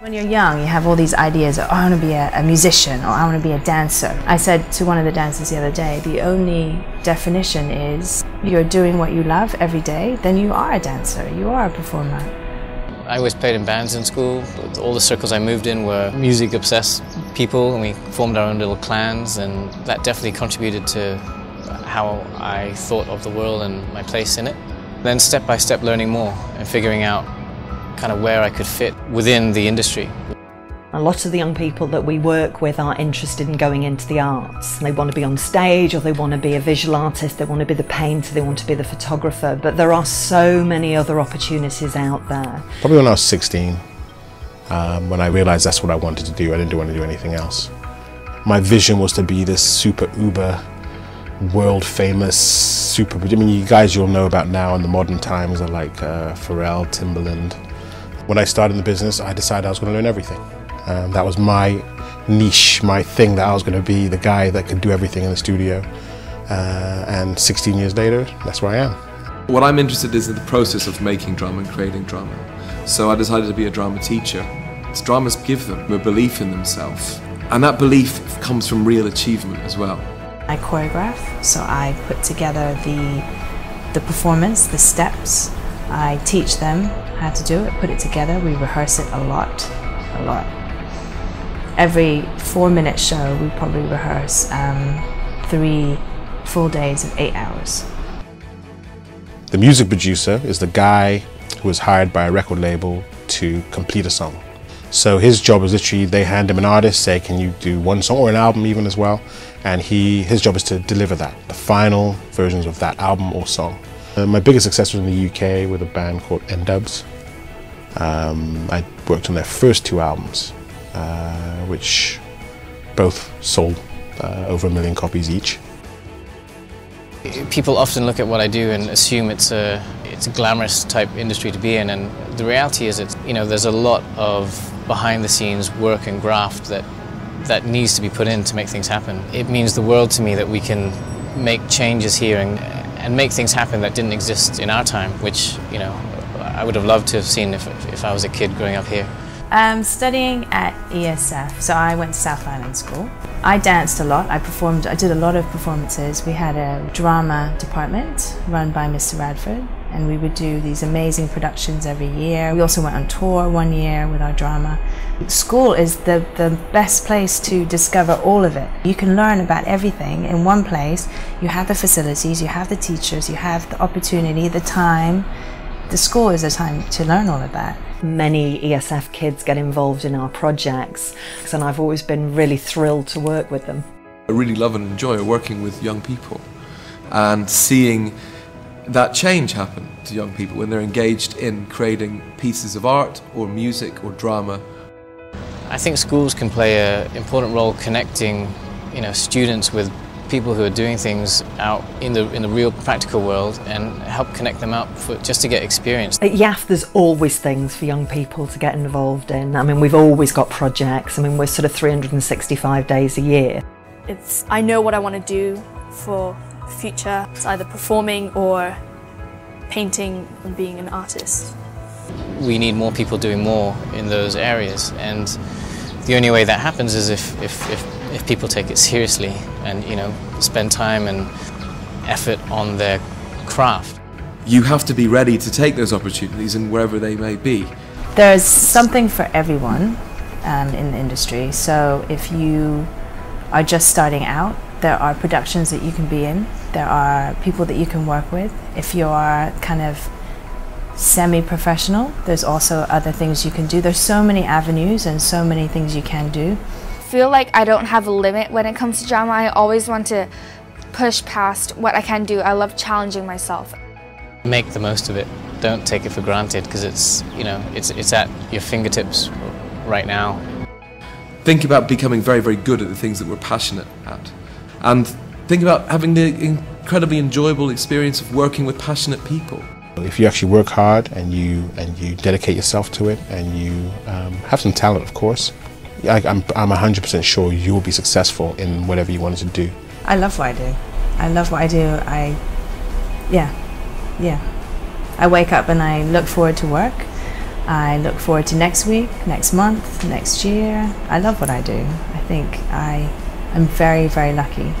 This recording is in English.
When you're young, you have all these ideas of, oh, I want to be a musician, or I want to be a dancer. I said to one of the dancers the other day, the only definition is you're doing what you love every day, then you are a dancer, you are a performer. I always played in bands in school. All the circles I moved in were music-obsessed people, and we formed our own little clans, and that definitely contributed to how I thought of the world and my place in it. Then step by step learning more and figuring out kind of where I could fit within the industry. A lot of the young people that we work with are interested in going into the arts. They want to be on stage, or they want to be a visual artist, they want to be the painter, they want to be the photographer, but there are so many other opportunities out there. Probably when I was 16, when I realised that's what I wanted to do. I didn't want to do anything else. My vision was to be this super uber, world famous, I mean, you guys you'll know about now in the modern times are like Pharrell, Timbaland. When I started in the business, I decided I was going to learn everything. That was my niche, my thing, that I was going to be the guy that could do everything in the studio. And 16 years later, that's where I am. What I'm interested in is the process of making drama and creating drama. So I decided to be a drama teacher. Dramas give them a belief in themselves. And that belief comes from real achievement as well. I choreograph, so I put together the performance, the steps. I teach them how to do it, put it together. We rehearse it a lot. Every 4-minute show, we probably rehearse 3 full days of 8 hours. The music producer is the guy who is hired by a record label to complete a song. So his job is literally, they hand him an artist, say, can you do one song, or an album even as well, and his job is to deliver that, the final versions of that album or song. My biggest success was in the UK with a band called N-Dubs. I worked on their first 2 albums, which both sold over 1 million copies each. People often look at what I do and assume it's a glamorous type industry to be in, and the reality is there's a lot of behind the scenes work and graft that needs to be put in to make things happen. It means the world to me that we can make changes here and make things happen that didn't exist in our time, which I would have loved to have seen if I was a kid growing up here. Studying at ESF, so I went to South Island School. I danced a lot, I did a lot of performances. We had a drama department run by Mr. Radford, and we would do these amazing productions every year. We also went on tour 1 year with our drama. School is the best place to discover all of it. You can learn about everything in one place. You have the facilities, you have the teachers, you have the opportunity, the time. The school is a time to learn all of that. Many ESF kids get involved in our projects, and I've always been really thrilled to work with them. I really love and enjoy working with young people and seeing that change happen to young people when they're engaged in creating pieces of art or music or drama. I think schools can play an important role connecting students with people who are doing things out in the real practical world, and help connect them up just to get experience. At YAF there's always things for young people to get involved in. I mean, we've always got projects. I mean, we're sort of 365 days a year. I know what I want to do for the future. It's either performing or painting and being an artist. We need more people doing more in those areas, and the only way that happens is if people take it seriously and spend time and effort on their craft. You have to be ready to take those opportunities, and wherever they may be. There's something for everyone in the industry, so if you are just starting out, there are productions that you can be in, there are people that you can work with. If you are kind of semi-professional, there's also other things you can do. There's so many avenues and so many things you can do. I feel like I don't have a limit when it comes to drama. I always want to push past what I can do. I love challenging myself. Make the most of it. Don't take it for granted, because it's at your fingertips right now. Think about becoming very, very good at the things that we're passionate at, and think about having the incredibly enjoyable experience of working with passionate people. If you actually work hard and you dedicate yourself to it, and you have some talent, of course, I'm 100% sure you'll be successful in whatever you wanted to do. I love what I do. I love what I do. Yeah. I wake up and I look forward to work. I look forward to next week, next month, next year. I love what I do. I think I am very, very lucky